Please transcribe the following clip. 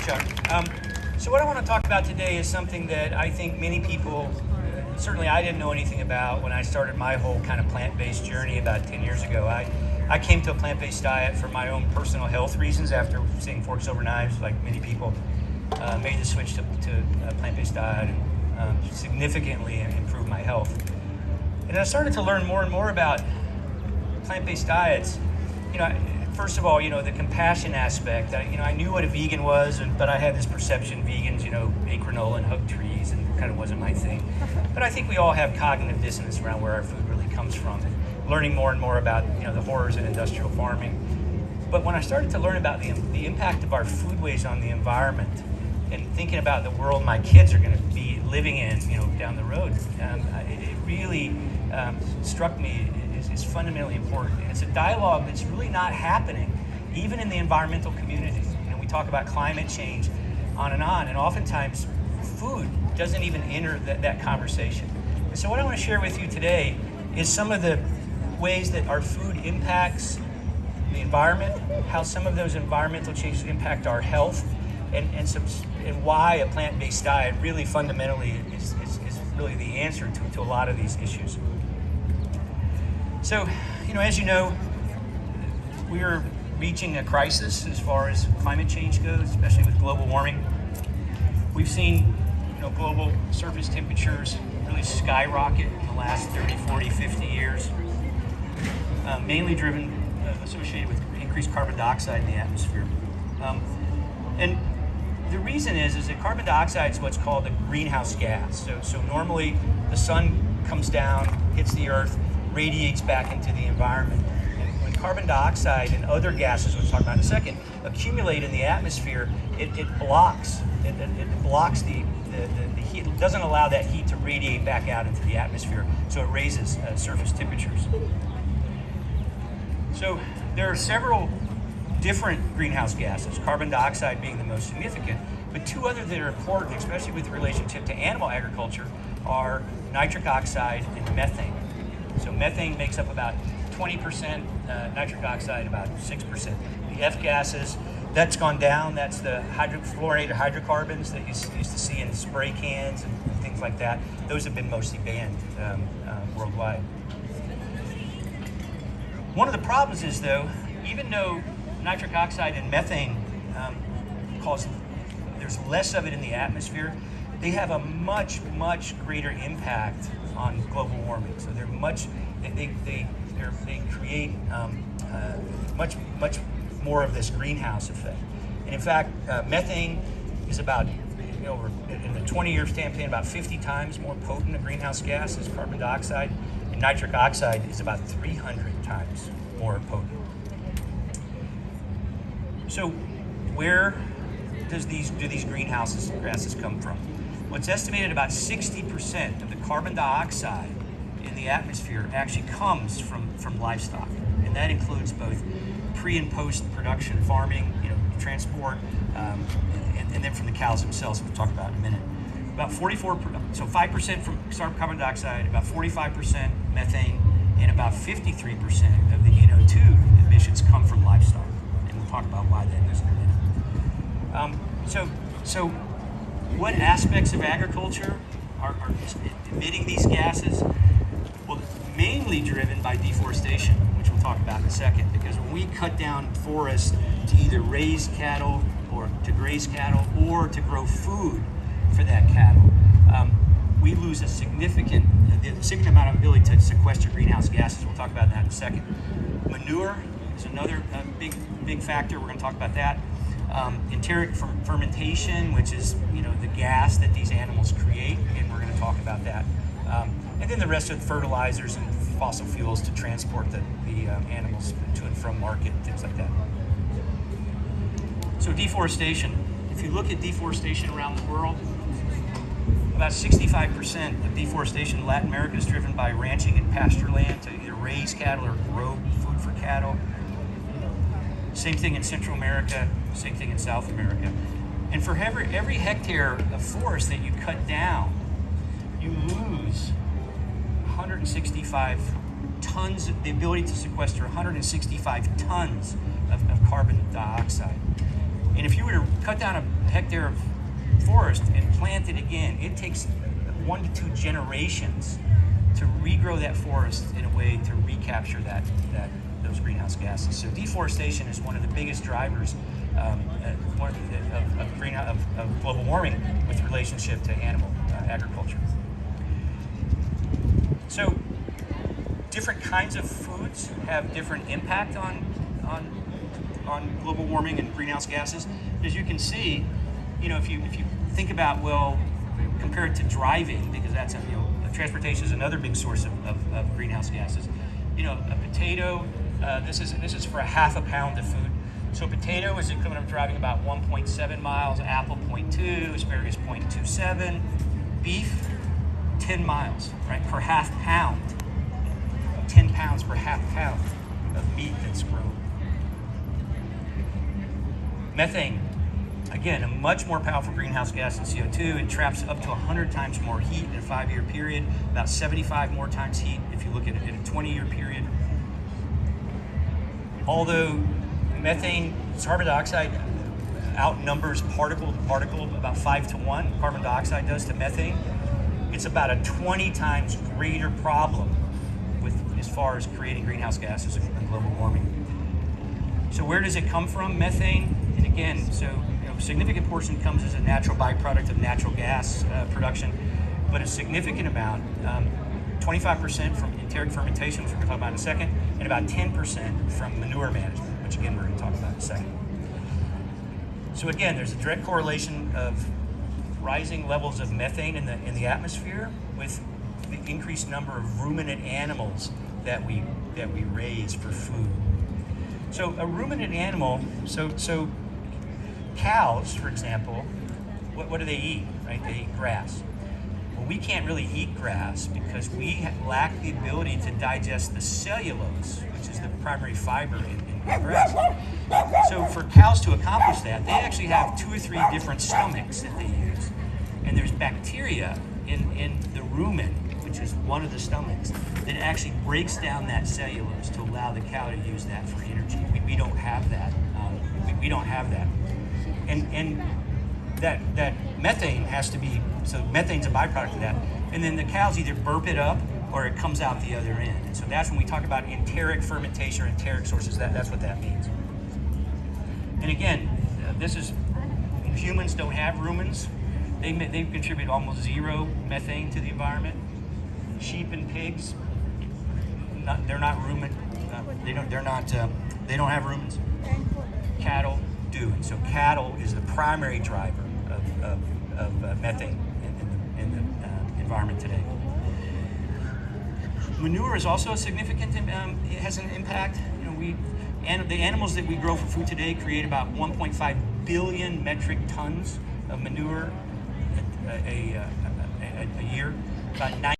Chuck. So what I want to talk about today is something that I think many people, certainly I didn't know anything about when I started my whole kind of plant-based journey about 10 years ago. I came to a plant-based diet for my own personal health reasons after seeing Forks Over Knives, like many people. Made the switch to a plant-based diet and significantly improved my health. And I started to learn more and more about plant-based diets. First of all, the compassion aspect. I knew what a vegan was, but I had this perception vegans, ate granola and hug trees, and it kind of wasn't my thing. But I think we all have cognitive dissonance around where our food really comes from, and learning more and more about the horrors in industrial farming. But when I started to learn about the impact of our foodways on the environment, and thinking about the world my kids are going to be living in, down the road, it really struck me is fundamentally important. And it's a dialogue that's really not happening, even in the environmental community. We talk about climate change, on, and oftentimes food doesn't even enter that conversation. And so what I want to share with you today is some of the ways that our food impacts the environment, how some of those environmental changes impact our health, and why a plant-based diet really fundamentally is really the answer to a lot of these issues. So, as you know, we're reaching a crisis as far as climate change goes, especially with global warming. We've seen, global surface temperatures really skyrocket in the last 30, 40, 50 years, mainly associated with increased carbon dioxide in the atmosphere. And the reason is that carbon dioxide is what's called a greenhouse gas. So normally the sun comes down, hits the earth, radiates back into the environment. And when carbon dioxide and other gases, which we'll talk about in a second, accumulate in the atmosphere, it blocks. It blocks the heat. It doesn't allow that heat to radiate back out into the atmosphere, so it raises surface temperatures. So there are several different greenhouse gases, carbon dioxide being the most significant, but two other that are important, especially with relationship to animal agriculture, are nitric oxide and methane. So methane makes up about 20%, nitric oxide about 6%. The F gases, that's gone down. That's the fluorinated hydrocarbons that you used to see in spray cans and things like that. Those have been mostly banned worldwide. One of the problems is, though, even though nitric oxide and methane there's less of it in the atmosphere, they have a much, much greater impact on global warming. So they create much more of this greenhouse effect. And in fact, methane is about, in the 20-year campaign, about 50 times more potent a greenhouse gas as carbon dioxide, and nitric oxide is about 300 times more potent. So where do these greenhouse gases come from? Well, it's estimated about 60% of the carbon dioxide in the atmosphere actually comes from livestock. And that includes both pre and post production farming, transport, and then from the cows themselves, we'll talk about in a minute. About 5% from carbon dioxide, about 45% methane, and about 53% of the NO2 emissions come from livestock. And we'll talk about why that is in a minute. So what aspects of agriculture are emitting these gases? Well, mainly driven by deforestation, which we'll talk about in a second, because when we cut down forests to either raise cattle or to graze cattle or to grow food for that cattle, we lose a significant amount of ability to sequester greenhouse gases. We'll talk about that in a second. Manure is another big factor. We're going to talk about that. Enteric fermentation, which is the gas that these animals create. Again, we're going to talk about that. And then the rest of the fertilizers and fossil fuels to transport the animals to and from market, things like that. So deforestation. If you look at deforestation around the world, about 65% of deforestation in Latin America is driven by ranching and pasture land to either raise cattle or grow food for cattle. Same thing in Central America, same thing in South America. And for every hectare of forest that you cut down, you lose 165 tons, the ability to sequester 165 tons of carbon dioxide. And if you were to cut down a hectare of forest and plant it again, it takes 1 to 2 generations to regrow that forest in a way to recapture those greenhouse gases. So deforestation is one of the biggest drivers of global warming with relationship to animal agriculture. So different kinds of foods have different impact on global warming and greenhouse gases. As you can see, if you think about, well, compared to driving, because that's transportation is another big source of greenhouse gases. A potato, this is for a half a pound of food. So potato is equivalent of driving about 1.7 miles, apple 0.2, asparagus 0.27, beef 10 miles, right, per half pound. 10 pounds per half pound of meat that's grown. Methane, again, a much more powerful greenhouse gas than CO2. It traps up to 100 times more heat in a 5-year period, about 75 more times heat if you look at it in a 20-year period. Although methane, carbon dioxide outnumbers particle to particle about 5 to 1, carbon dioxide does to methane, it's about a 20 times greater problem as far as creating greenhouse gases and global warming. So where does it come from, methane? And again, a significant portion comes as a natural byproduct of natural gas production, but a significant amount, 25% from enteric fermentation, which we're going to talk about in a second, and about 10% from manure management, which again we're going to talk about in a second. So again, there's a direct correlation of rising levels of methane in the atmosphere with the increased number of ruminant animals that we raise for food. So a ruminant animal, so cows, for example, what do they eat, right? They eat grass. Well, we can't really eat grass because we lack the ability to digest the cellulose, which is the primary fiber in grass. So for cows to accomplish that, they actually have 2 or 3 different stomachs that they use. And there's bacteria in the rumen, which is one of the stomachs, that actually breaks down that cellulose to allow the cow to use that for energy. We don't have that. We don't have that. And that methane has to be, so methane's a byproduct of that. And then the cows either burp it up or it comes out the other end. And so that's when we talk about enteric fermentation or enteric sources, that's what that means. And again, humans don't have rumens. They contribute almost 0 methane to the environment. Sheep and pigs, they're not rumen. They don't have rumens. Cattle do, and so cattle is the primary driver of methane in the environment today. Manure is also a significant. It has an impact. The animals that we grow for food today create about 1.5 billion metric tons of manure a year. About